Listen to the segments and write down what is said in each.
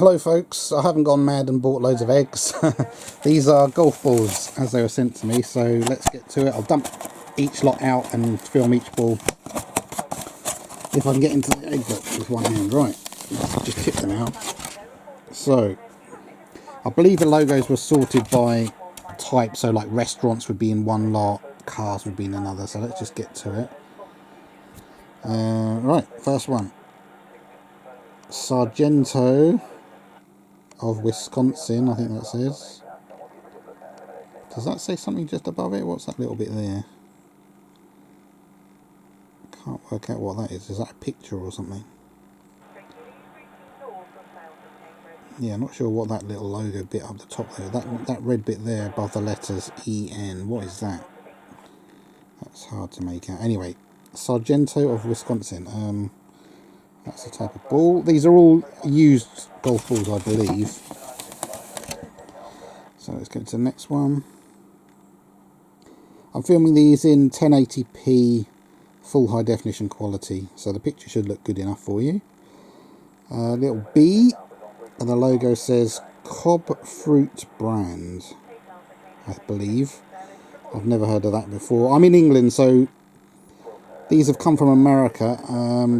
Hello folks, I haven't gone mad and bought loads of eggs. These are golf balls as they were sent to me, so let's get to it. I'll dump each lot out and film each ball. If I can get into the egg box with one hand. Right, let's just tip them out. So, I believe the logos were sorted by type, so like restaurants would be in one lot, cars would be in another, so let's just get to it. Right, first one. Sargento of Wisconsin, I think that says. Does that say something just above it? What's that little bit there? Can't work out what that is. Is that a picture or something? Yeah, I'm not sure what that little logo bit up the top there. That red bit there above the letters EN. What is that? That's hard to make out. Anyway, Sargento of Wisconsin. That's the type of ball. These are all used golf balls, I believe. So let's go to the next one. I'm filming these in 1080p full high definition quality, so the picture should look good enough for you. Little B, and the logo says Cobb Fruit Brand, I believe. I've never heard of that before. I'm in England, so these have come from America,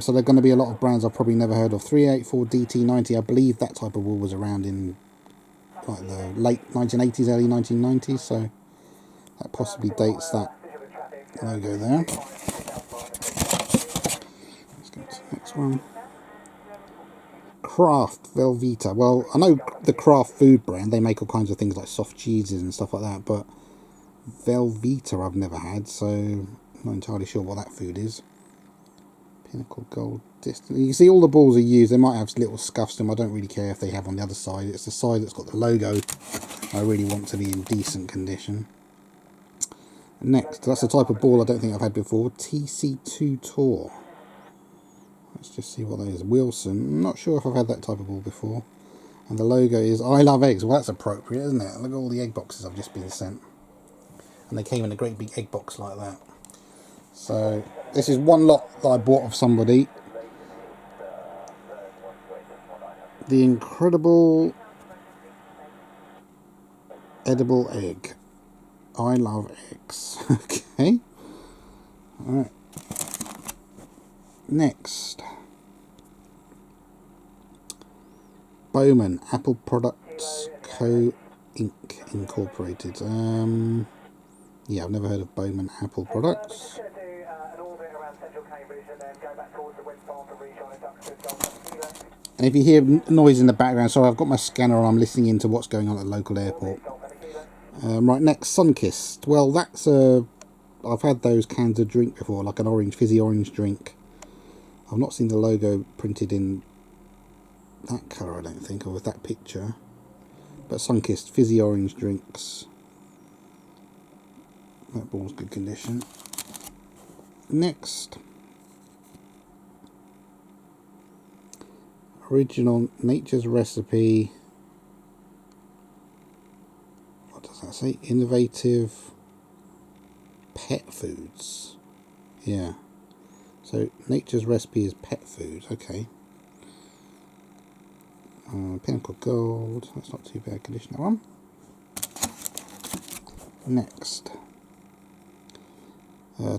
so they're going to be a lot of brands I've probably never heard of. 384 DT90, I believe that type of ball was around in like the late 1980s, early 1990s, so that possibly dates that logo there. Let's go to the next one. Kraft Velveeta. Well, I know the Kraft food brand, they make all kinds of things like soft cheeses and stuff like that, but Velveeta I've never had, so I'm not entirely sure what that food is. Pinnacle Gold Distance. You can see all the balls are used. They might have little scuffs to them. I don't really care if they have on the other side. It's the side that's got the logo I really want to be in decent condition. Next, that's the type of ball I don't think I've had before. TC2 Tour. Let's just see what that is. Wilson. I'm not sure if I've had that type of ball before. And the logo is I Love Eggs. Well, that's appropriate, isn't it? Look at all the egg boxes I've just been sent. And they came in a great big egg box like that. So this is one lot that I bought of somebody. The incredible edible egg. I love eggs. Okay. Alright. Next. Bowman Apple Products Co. Inc. Incorporated. Yeah, I've never heard of Bowman Apple Products. And if you hear noise in the background, sorry, I've got my scanner on, I'm listening into what's going on at the local airport. Right, next, Sunkist. Well, that's I've had those cans of drink before, like an orange, fizzy orange drink. I've not seen the logo printed in that colour, I don't think, or with that picture. But Sunkist, fizzy orange drinks. That ball's good condition. Next. Original Nature's Recipe. What does that say? Innovative pet foods. Yeah. So Nature's Recipe is pet food. Okay. Pinnacle Gold. That's not too bad condition, that one. Next.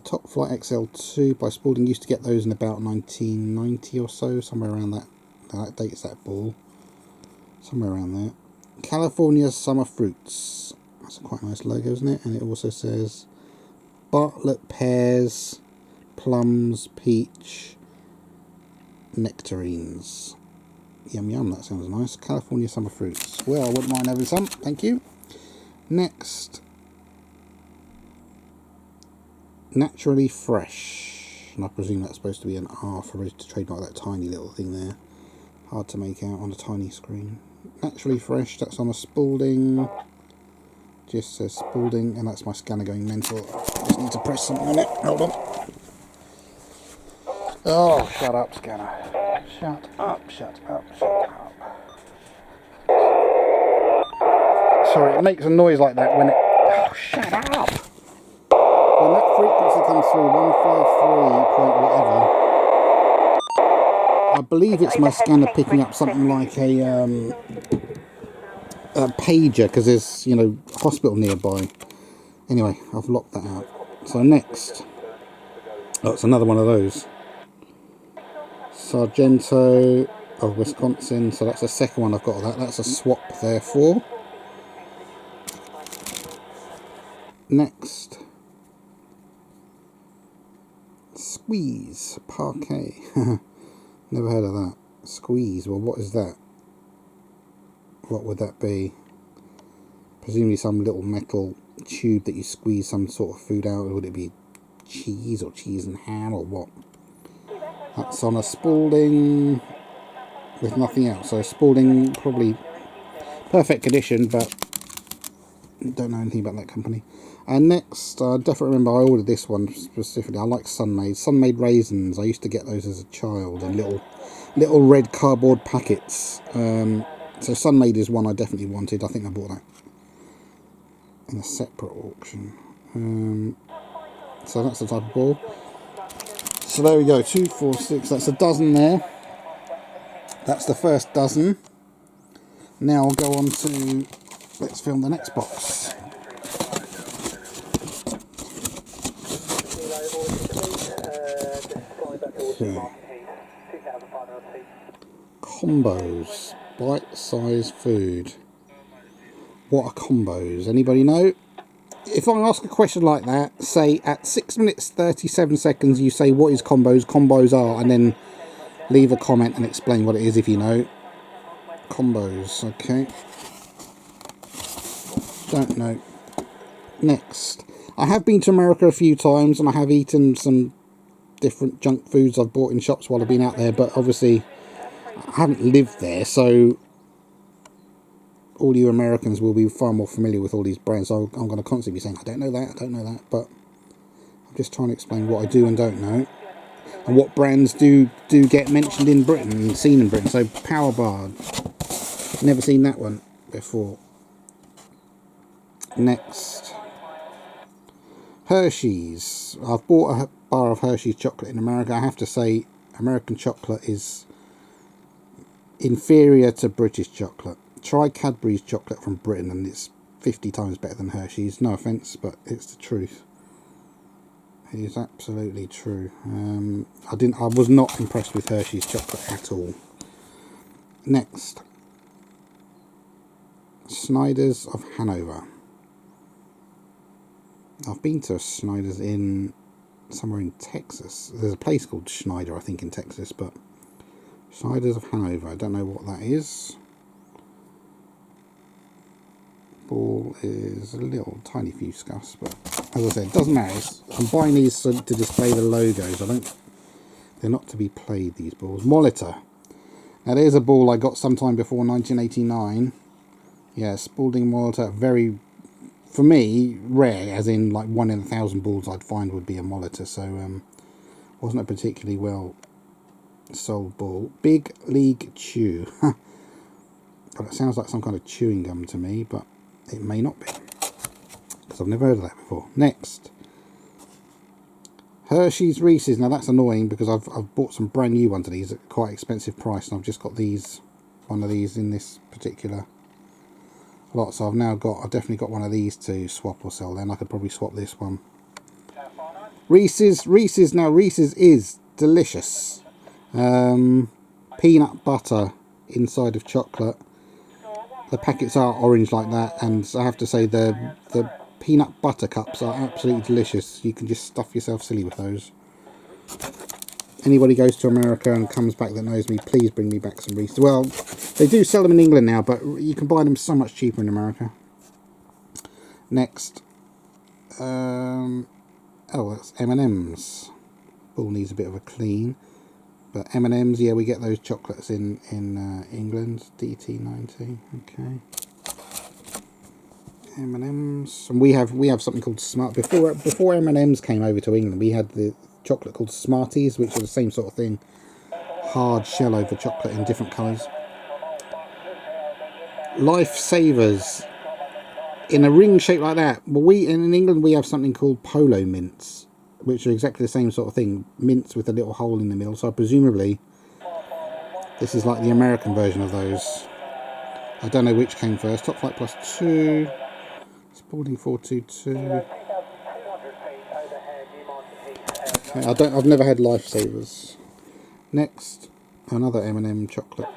Top Flight XL2 by Spalding. Used to get those in about 1990 or so, somewhere around that. That dates that ball. Somewhere around there. California Summer Fruits. That's a quite nice logo, isn't it? And it also says Bartlett pears, plums, peach, nectarines. Yum yum, that sounds nice. California Summer Fruits. Well, I wouldn't mind having some, thank you. Next. Naturally Fresh, and I presume that's supposed to be an R for registered trademark, that tiny little thing there. Hard to make out on a tiny screen. Naturally Fresh, that's on a Spalding. Just says Spalding, and that's my scanner going mental. Just need to press something on it. Hold on. Oh, shut up, scanner. Shut up, shut up, shut up. Sorry, it makes a noise like that when it... Oh, shut up! When that frequency comes through, 153 point whatever, I I believe it's my scanner picking up something like a pager, because there's, you know, hospital nearby. Anyway, I've locked that out. So next, oh, it's another one of those. Sargento of Wisconsin. So that's the second one I've got of that. That's a swap therefore. Next, Squeeze Parquet. Never heard of that. Squeeze. Well, what is that? What would that be? Presumably some little metal tube that you squeeze some sort of food out. Would it be cheese or cheese and ham or what? That's on a Spalding with nothing else. So Spalding, probably perfect condition, but don't know anything about that company. And next, I definitely remember I ordered this one specifically. I like Sun-Made raisins. I used to get those as a child in little red cardboard packets. So Sun-Made is one I definitely wanted. I think I bought that in a separate auction. So that's the type of ball. So there we go, 2, 4, 6. That's a dozen there. That's the first dozen. Now I'll go on to, let's film the next box. Okay. Combos, bite-sized food. What are combos? Anybody know? If I ask a question like that, say at 6 minutes 37 seconds, you say what is combos? Combos are, and then leave a comment and explain what it is if you know. Combos, okay. Don't know. Next, I have been to America a few times and I have eaten some different junk foods I've bought in shops while I've been out there, but obviously I haven't lived there, so all you Americans will be far more familiar with all these brands. So I'm going to constantly be saying, I don't know that, but I'm just trying to explain what I do and don't know, and what brands do get mentioned in Britain and seen in Britain. So Power Bar, never seen that one before. Next, Hershey's. I've bought a bar of Hershey's chocolate in America. I have to say, American chocolate is inferior to British chocolate. Try Cadbury's chocolate from Britain and it's 50 times better than Hershey's. No offence, but it's the truth. It is absolutely true. I was not impressed with Hershey's chocolate at all. Next, Snyder's of Hanover. I've been to Snyder's in somewhere in Texas. There's a place called Schneider, I think, in Texas, but Snyder's of Hanover. I don't know what that is. Ball is a little tiny few scuffs, but as I said, it doesn't matter. I'm buying these to display the logos. They're not to be played, these balls. Molitor. Now there's a ball I got sometime before 1989. Yeah, Spalding Molitor. Very, for me, rare, as in like 1 in 1,000 balls I'd find would be a Molitor. So wasn't a particularly well sold ball. Big League Chew. God, it sounds like some kind of chewing gum to me, but it may not be, because I've never heard of that before. Next, Hershey's Reese's. Now that's annoying because I've bought some brand new ones of these at quite expensive price, and I've just got one of these in this particular lot. So I've definitely got one of these to swap or sell. Then I could probably swap this one. Reese's. Now Reese's is delicious. Peanut butter inside of chocolate. The packets are orange like that, and I have to say the peanut butter cups are absolutely delicious. You can just stuff yourself silly with those. Anybody goes to America and comes back that knows me, please bring me back some Reese's. Well, they do sell them in England now, but you can buy them so much cheaper in America. Next, that's M&M's. Ball needs a bit of a clean. But M&M's, yeah, we get those chocolates in England. DT90, okay. M&M's, and we have something called Smart. Before M&M's came over to England, we had the chocolate called Smarties, which are the same sort of thing. Hard shell over chocolate in different colours. Lifesavers in a ring shape like that. Well, in England we have something called Polo Mints, which are exactly the same sort of thing, mints with a little hole in the middle. So presumably This is like the American version of those. I don't know which came first. Top Flight Plus 2, Spalding 422. Okay, I've never had Lifesavers. Next, another M&M chocolate.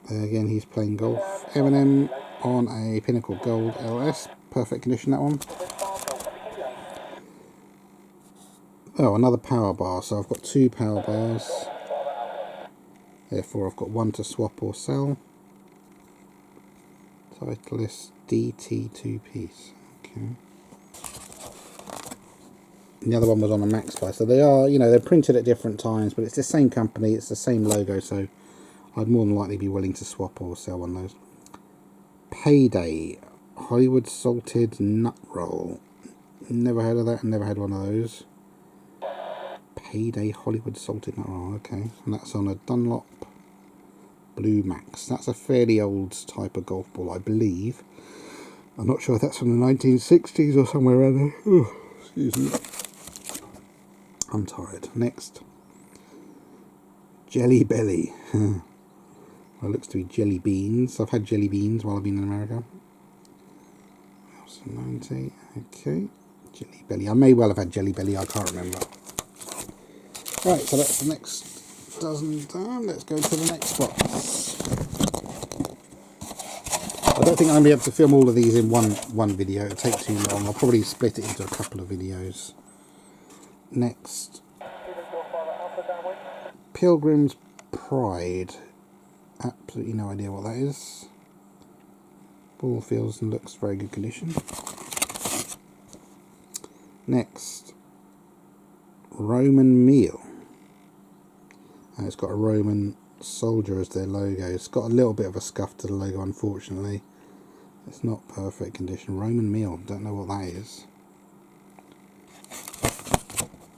Again, he's playing golf. M&M on a Pinnacle Gold LS. Perfect condition, that one. Oh, another power bar. So I've got 2 power bars. Therefore, I've got 1 to swap or sell. Titleist DT 2-piece. Okay. And the other one was on a Max Buy. So they are, you know, they're printed at different times, but it's the same company, it's the same logo, so I'd more than likely be willing to swap or sell one of those. Payday Hollywood Salted Nut Roll. Never heard of that, never had one of those. Payday Hollywood Salted Nut Roll, okay. And that's on a Dunlop Blue Max. That's a fairly old type of golf ball, I believe. I'm not sure if that's from the 1960s or somewhere around there. Oh, excuse me. I'm tired. Next. Jelly Belly. Well, it looks to be jelly beans. I've had jelly beans while I've been in America. 90. Okay. Jelly Belly. I may well have had Jelly Belly. I can't remember. Right, so that's the next dozen down. Let's go to the next box. I don't think I'm going to be able to film all of these in one video. It'll take too long. I'll probably split it into a couple of videos. Next. Pilgrim's Pride. Absolutely no idea what that is. Ball feels and looks very good condition. Next. Roman Meal. And it's got a Roman soldier as their logo. It's got a little bit of a scuff to the logo, unfortunately. It's not perfect condition. Roman Meal, don't know what that is.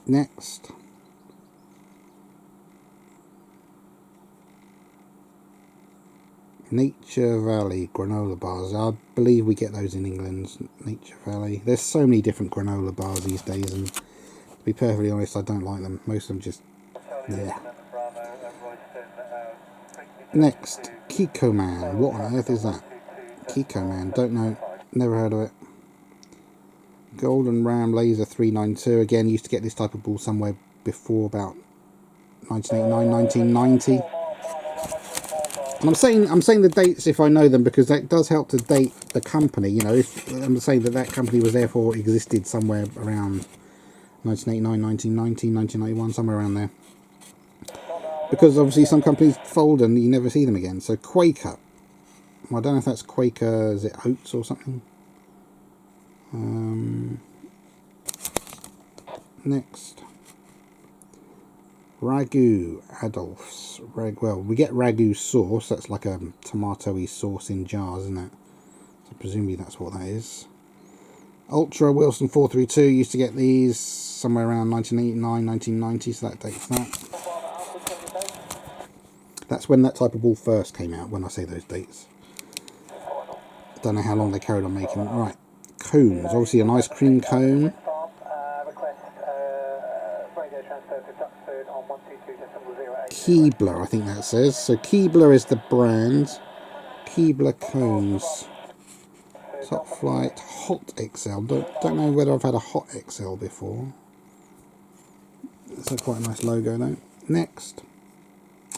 Next. Nature Valley granola bars. I believe we get those in England. Nature Valley. There's so many different granola bars these days, and to be perfectly honest, I don't like them. Most of them just, yeah. Next, Kiko Man. What on earth is that? Kiko Man. Don't know. Never heard of it. Golden Ram Laser 392. Again, used to get this type of ball somewhere before about 1989, 1990. And I'm saying the dates if I know them, because that does help to date the company. You know, if I'm saying that company was therefore existed somewhere around 1989, 1990, 1991, somewhere around there. Because obviously some companies fold and you never see them again. So Quaker. Well, I don't know if that's Quaker, is it oats or something? Next. Ragu Adolph's. Well, we get Ragu sauce. That's like a tomatoey sauce in jars, isn't it? So presumably that's what that is. Ultra Wilson 432. Used to get these somewhere around 1989, 1990. So that dates that. That's when that type of ball first came out, when I say those dates. Don't know how long they carried on making them. Right. Cones. Obviously an ice cream cone. Keebler, I think that says. So Keebler is the brand. Keebler cones. Top Flight Hot XL. Don't know whether I've had a Hot XL before. That's a quite a nice logo though. Next.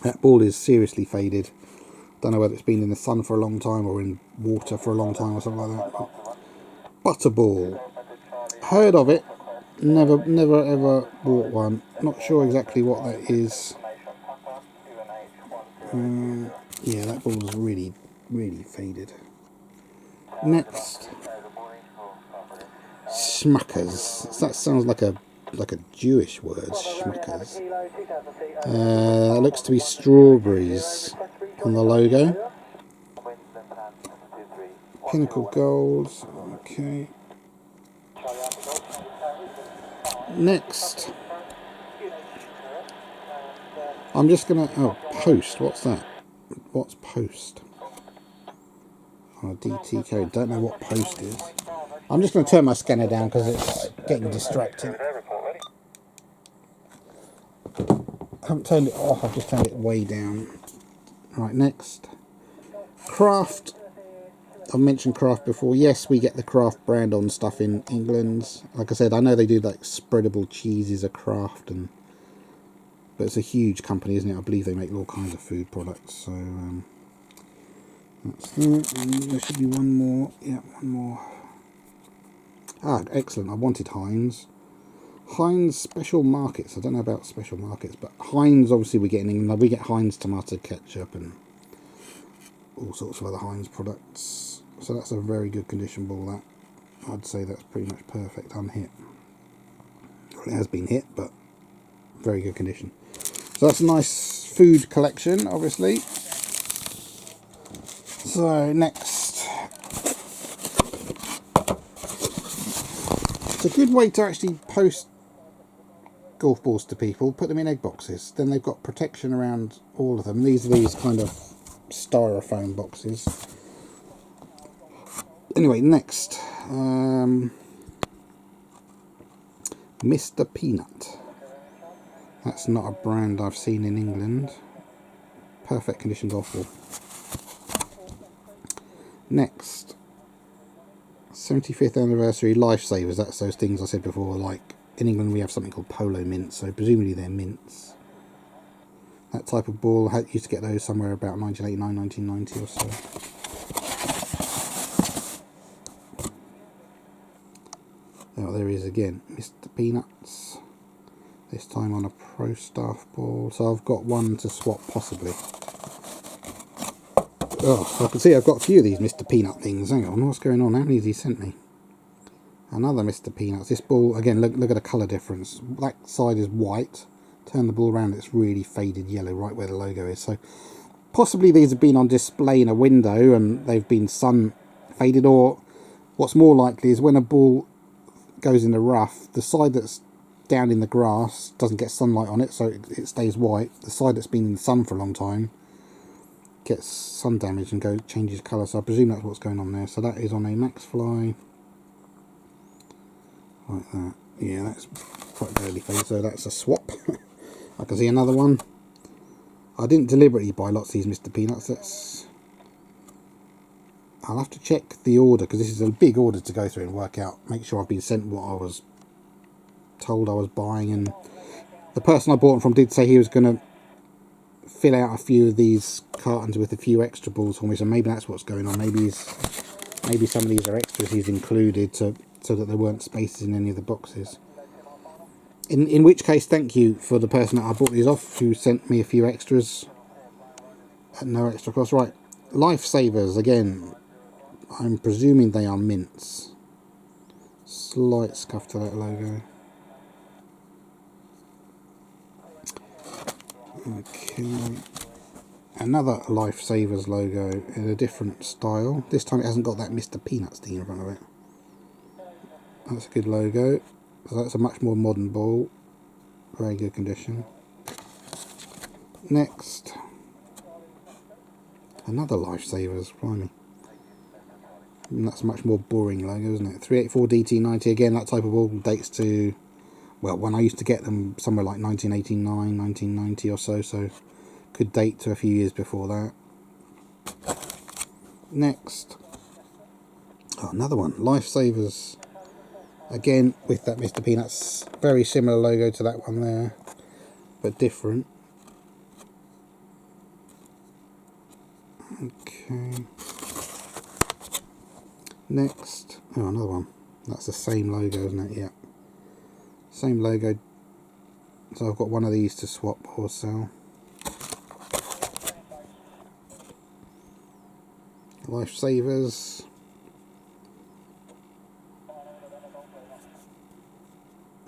That ball is seriously faded. Don't know whether it's been in the sun for a long time or in water for a long time or something like that. Butterball. Heard of it. Never ever bought one. Not sure exactly what that is. Yeah, that ball's really faded. Next. Schmuckers. That sounds like a Jewish word, schmuckers. Looks to be strawberries on the logo. Pinnacle Gold. Okay. Next. I'm just gonna... Oh, Post. What's that? What's Post? Oh, DT code. Don't know what Post is. I'm just going to turn my scanner down because it's getting distracting. I haven't turned it off, I've just turned it way down. Right, next. Craft. I've mentioned Craft before. Yes, we get the Craft brand on stuff in England. Like I said, I know they do like spreadable cheeses at Craft, but it's a huge company, isn't it? I believe they make all kinds of food products. So that's that. And there should be one more. Yeah, one more. Ah, excellent. I wanted Heinz. Heinz Special Markets. I don't know about Special Markets, but Heinz, obviously we get in England. We get Heinz tomato ketchup and all sorts of other Heinz products. So that's a very good condition ball, that. I'd say that's pretty much perfect, unhit. Well, it has been hit, but very good condition. So that's a nice food collection, obviously. So next. It's a good way to actually post golf balls to people, put them in egg boxes. Then they've got protection around all of them. These are these kind of styrofoam boxes. Anyway, next. Mr. Peanut. That's not a brand I've seen in England. Perfect condition golf ball. Next. 75th anniversary lifesavers. That's those things I said before, like in England we have something called polo mints, so presumably they're mints. That type of ball, I used to get those somewhere about 1989, 1990 or so. Oh, there he is again, Mr. Peanuts. This time on a Pro Staff ball, so I've got one to swap possibly. Oh, I can see I've got a few of these Mr. Peanut things. Hang on, what's going on? How many has he sent me? Another Mr. Peanuts. This ball, again, look at the colour difference. That side is white. Turn the ball around, it's really faded yellow right where the logo is. So possibly these have been on display in a window and they've been sun faded, or what's more likely is when a ball goes in the rough, the side that's down in the grass doesn't get sunlight on it, so it stays white. The side that's been in the sun for a long time gets sun damage and changes colour. So I presume that's what's going on there. So that is on a Max Fly. Like that. Yeah, that's quite early phase, so that's a swap. I can see another one. I didn't deliberately buy lots of these Mr. Peanuts. I'll have to check the order, because this is a big order to go through and work out, make sure I've been sent what I was told I was buying. And the person I bought them from did say he was going to fill out a few of these cartons with a few extra balls for me, so maybe that's what's going on. Maybe some of these are extras he's included so that there weren't spaces in any of the boxes. In which case, thank you for the person that I bought these off who sent me a few extras at no extra cost. Right, Lifesavers, again, I'm presuming they are mints. Slight scuff to that logo. Okay, another Lifesavers logo in a different style. This time it hasn't got that Mr. Peanuts thing in front of it. That's a good logo. So that's a much more modern ball. Very good condition. Next. Another Lifesavers, blimey. And that's a much more boring logo, isn't it? 384 DT90, again, that type of ball dates to, well, when I used to get them somewhere like 1989, 1990 or so, so could date to a few years before that. Next. Oh, another one. Lifesavers. Again, with that Mr. Peanuts, very similar logo to that one there, but different. Okay. Next. Oh, another one. That's the same logo, isn't it? Yeah. Same logo. So I've got one of these to swap or sell. Lifesavers.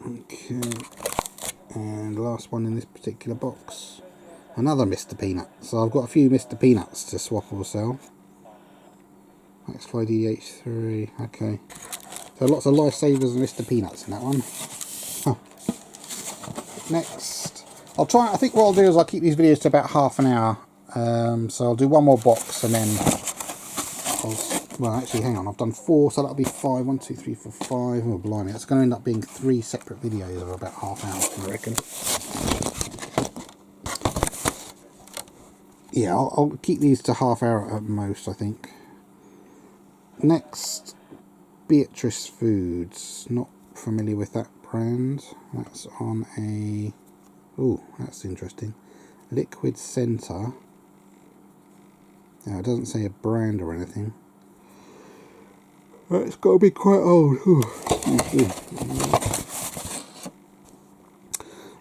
Okay, and last one in this particular box, another Mr. Peanut. So I've got a few Mr. Peanuts to swap or sell. Max Fly DH3, okay. So lots of Lifesavers and Mr. Peanuts in that one. Huh. Next, I'll try, I think what I'll do is I'll keep these videos to about half an hour. So I'll do one more box and then well, actually, hang on, I've done 4, so that'll be 5. 1, 2, 3, 4, 5. Oh, blimey, it's going to end up being 3 separate videos of about half an hour, I reckon. yeah, I'll keep these to half hour at most, I think. Next, Beatrice Foods. Not familiar with that brand. That's on a... oh, that's interesting. Liquid Center. Now, it doesn't say a brand or anything. But it's got to be quite old.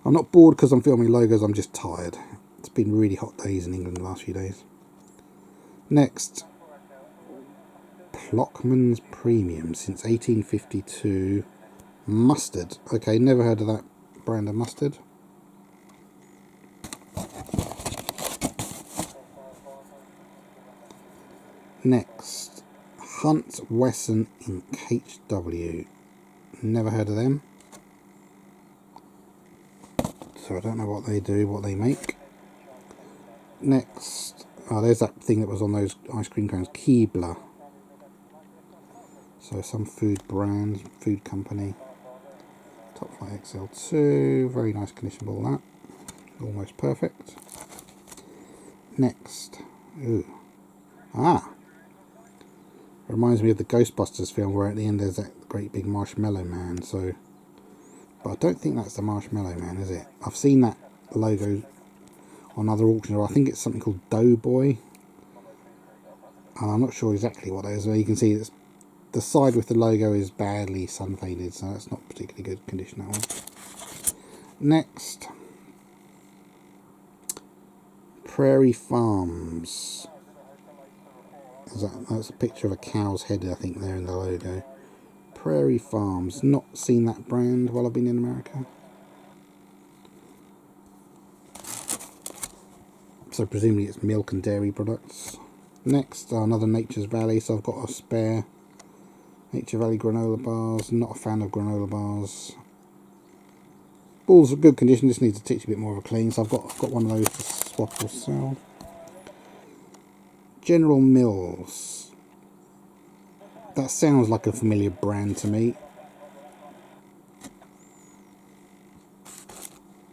I'm not bored because I'm filming logos, I'm just tired. It's been really hot days in England the last few days. Next, Plockman's Premium since 1852. Mustard. Okay, never heard of that brand of mustard. Next, Hunt Wesson Inc. HW. Never heard of them. So I don't know what they do, what they make. Next, oh, there's that thing that was on those ice cream cones, Keebler. So some food brand, food company. Top Flight XL2, very nice condition ball that. Almost perfect. Next, ooh, reminds me of the Ghostbusters film where at the end there's that great big marshmallow man. So, but I don't think that's the marshmallow man, is it? I've seen that logo on other auctions. I think it's something called Doughboy. And I'm not sure exactly what it is. But you can see it's, the side with the logo is badly sun faded, so that's not particularly good condition, that one. Next, Prairie Farms. That's a picture of a cow's head, I think, there in the logo. Prairie Farms. Not seen that brand while I've been in America. So presumably it's milk and dairy products. Next, another Nature's Valley. So I've got a spare Nature Valley granola bars. Not a fan of granola bars. Balls are good condition, just needs a titchy bit more of a clean. So I've got one of those to swap or sell. General Mills. That sounds like a familiar brand to me.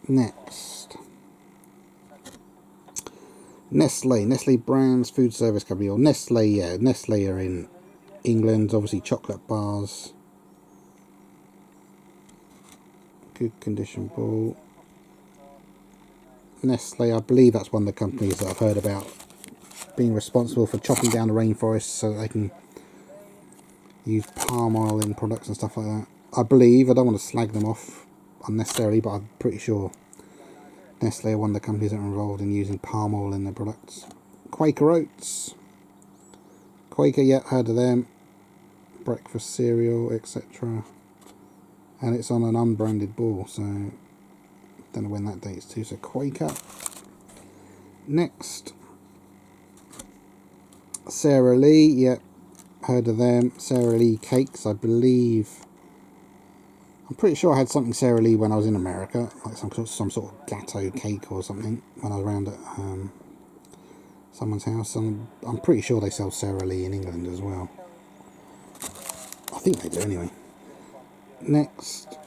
Next, Nestle Brands Food Service Company, or Nestle, yeah, Nestle are in England, obviously chocolate bars. Good condition ball. Nestle, I believe that's one of the companies that I've heard about being responsible for chopping down the rainforest so that they can use palm oil in products and stuff like that. I believe, I don't want to slag them off unnecessarily, but I'm pretty sure Nestle are one of the companies that are involved in using palm oil in their products. Quaker Oats. Quaker, yeah, heard of them. Breakfast cereal, etc. And it's on an unbranded ball, so don't know when that dates to. So Quaker. Next, Sara Lee, yep, heard of them. Sara Lee cakes, I believe. I'm pretty sure I had something Sara Lee when I was in America, like some sort of gateau cake or something when I was around at someone's house. And I'm pretty sure they sell Sara Lee in England as well. I think they do anyway. Next,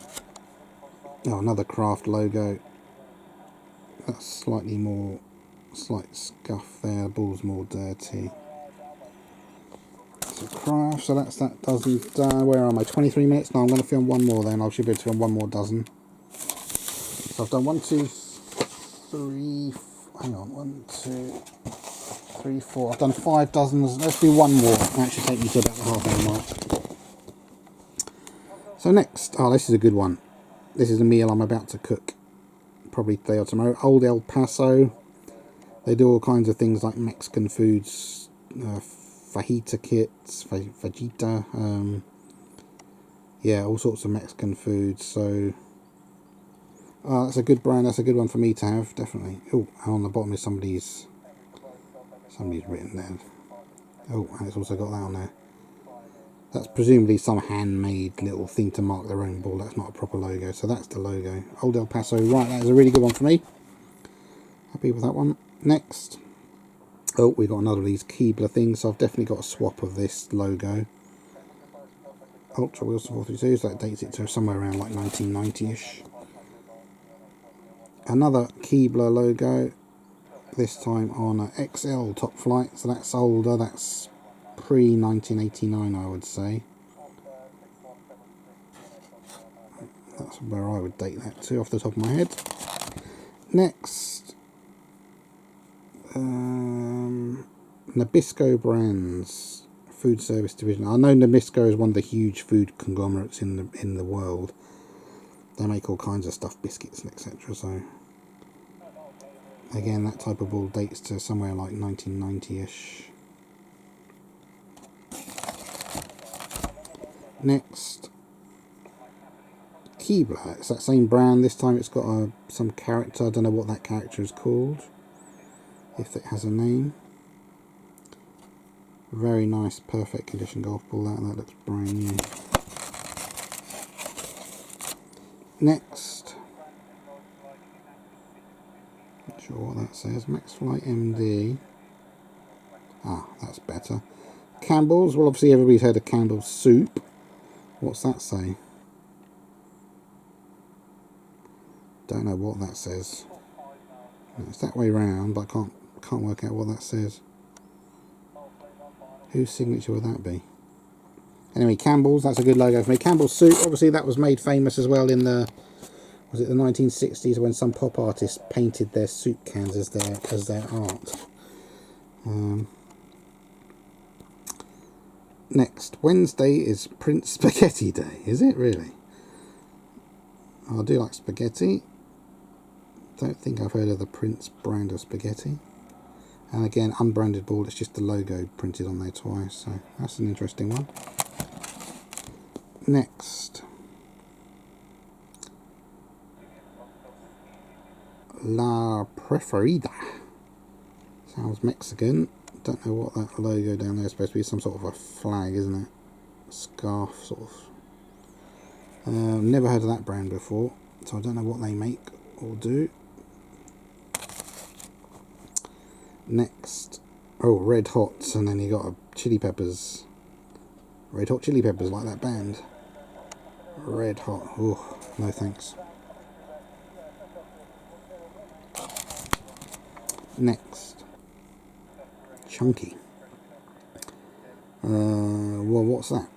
oh, another Kraft logo. That's slightly more, slight scuff there. The ball's more dirty. So Kraft, so that's that dozen done. Where am I? 23 minutes? No, I'm going to film one more then. I should be able to film one more dozen. So I've done 1, 2, 3, hang on, 1, 2, 3, 4. I've done 5 dozens. Let's do one more. That should take me to about the half-hour mark. So next, oh, this is a good one. This is a meal I'm about to cook, probably today or tomorrow. Old El Paso. They do all kinds of things like Mexican foods, fajita kits, fajita, yeah, all sorts of Mexican foods. So that's a good brand. That's a good one for me to have, definitely. Oh, and on the bottom is somebody's written there. Oh, and it's also got that on there. That's presumably some handmade little thing to mark their own ball. That's not a proper logo. So that's the logo. Old El Paso. Right, that is a really good one for me. Happy with that one. Next. Oh, we got another of these Keebler things. So I've definitely got a swap of this logo. Ultra Wilson 432. So that dates it to somewhere around like 1990-ish. Another Keebler logo. this time on a XL top flight, so that's older, that's pre-1989 I would say. That's where I would date that to off the top of my head. Next, Nabisco Brands food service division. I know Nabisco is one of the huge food conglomerates in the world. They make all kinds of stuff, biscuits and etc. So again, that type of ball dates to somewhere like 1990ish. Next, Keebler. It's that same brand. This time it's got some character. I don't know what that character is called, if it has a name. Very nice, perfect condition golf ball. That looks brand new. Next, not sure what that says. Max Flight MD. Ah, that's better. Campbell's. Well, obviously everybody's heard of Campbell's soup. What's that say? Don't know what that says. It's that way round, but I can't work out what that says. Whose signature would that be? Anyway, Campbell's, that's a good logo for me. Campbell's soup, obviously that was made famous as well in the, was it the 1960s, when some pop artists painted their soup cans as their art. Next, Wednesday is Prince Spaghetti Day. Is it really? I do like spaghetti. Don't think I've heard of the Prince brand of spaghetti. And again, unbranded ball, it's just the logo printed on there twice, so that's an interesting one. Next, La Preferida. Sounds Mexican. Don't know what that logo down there is supposed to be. Some sort of a flag, isn't it? Scarf, sort of. Never heard of that brand before, so I don't know what they make or do. Next, oh, Red Hot, and then you got a Chili Peppers. Red Hot Chili Peppers, like that band. Red Hot. Oh, no thanks. Next, Chunky. Well, what's that?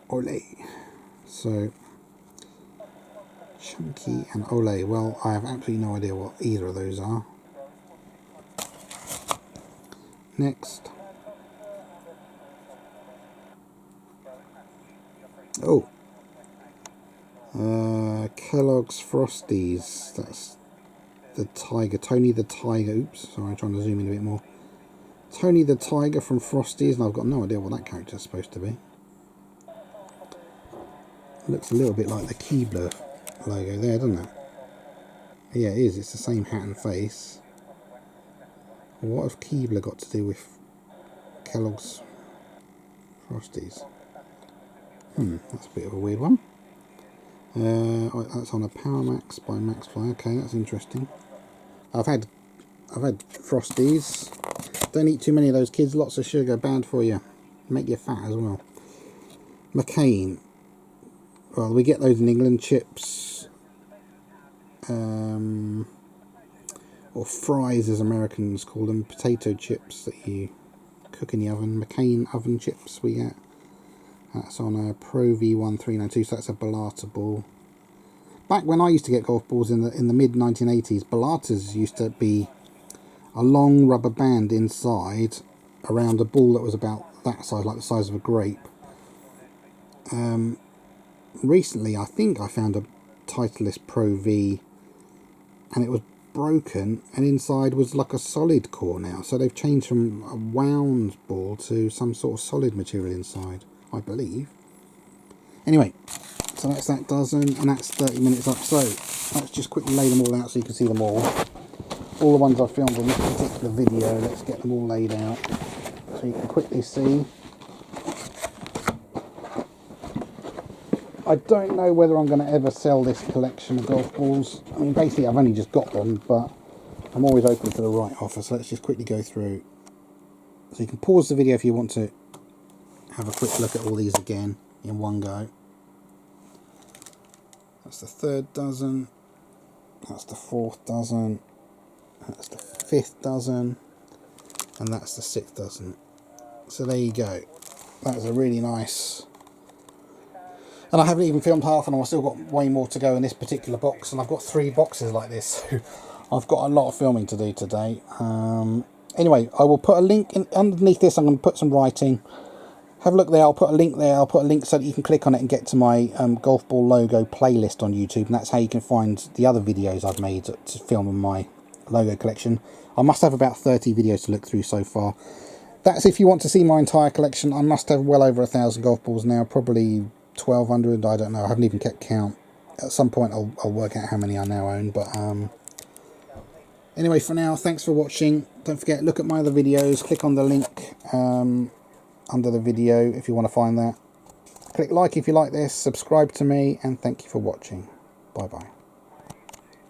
Olay. So, Chunky and Olay. Well, I have absolutely no idea what either of those are. Next. Oh. Kellogg's Frosties. That's the Tiger. Tony the Tiger. Oops, sorry, I'm trying to zoom in a bit more. Tony the Tiger from Frosties, and I've got no idea what that character is supposed to be. Looks a little bit like the Keebler logo there, doesn't it? Yeah, it is. It's the same hat and face. What have Keebler got to do with Kellogg's Frosties? That's a bit of a weird one. That's on a Power Max by Maxfly. Okay, that's interesting. I've had Frosties. Don't eat too many of those, kids. Lots of sugar, bad for you. Make you fat as well. McCain. Well, we get those in England. Chips. Or fries, as Americans call them. Potato chips that you cook in the oven. McCain oven chips we get. That's on a Pro V1392, so that's a Bellata ball. Back when I used to get golf balls in the mid 1980s, Bellatas used to be a long rubber band inside around a ball that was about that size, like the size of a grape. Recently, I think I found a Titleist Pro V, and it was broken, and inside was like a solid core now. So they've changed from a wound ball to some sort of solid material inside, I believe. Anyway, so that's that dozen, and that's 30 minutes up. So let's just quickly lay them all out so you can see them all. All the ones I've filmed on this particular video, let's get them all laid out so you can quickly see. I don't know whether I'm going to ever sell this collection of golf balls. I mean, basically I've only just got them, but I'm always open to the right offer. So let's just quickly go through. So you can pause the video if you want to have a quick look at all these again in one go. That's the third dozen. That's the fourth dozen. That's the 5th dozen. And that's the 6th dozen. So there you go. That's a really nice... And I haven't even filmed half of them. I've still got way more to go in this particular box. And I've got 3 boxes like this. So I've got a lot of filming to do today. Anyway, I will put a link in, underneath this. I'm going to put some writing. Have a look there. I'll put a link there. I'll put a link so that you can click on it and get to my golf ball logo playlist on YouTube. And that's how you can find the other videos I've made to film in my logo collection. I must have about 30 videos to look through so far. That's if you want to see my entire collection. I must have well over 1,000 golf balls now. Probably 1,200. I don't know. I haven't even kept count. At some point I'll work out how many I now own. But anyway, for now, thanks for watching. Don't forget, look at my other videos. Click on the link under the video if you want to find that. Click like if you like this, subscribe to me, and thank you for watching. Bye bye.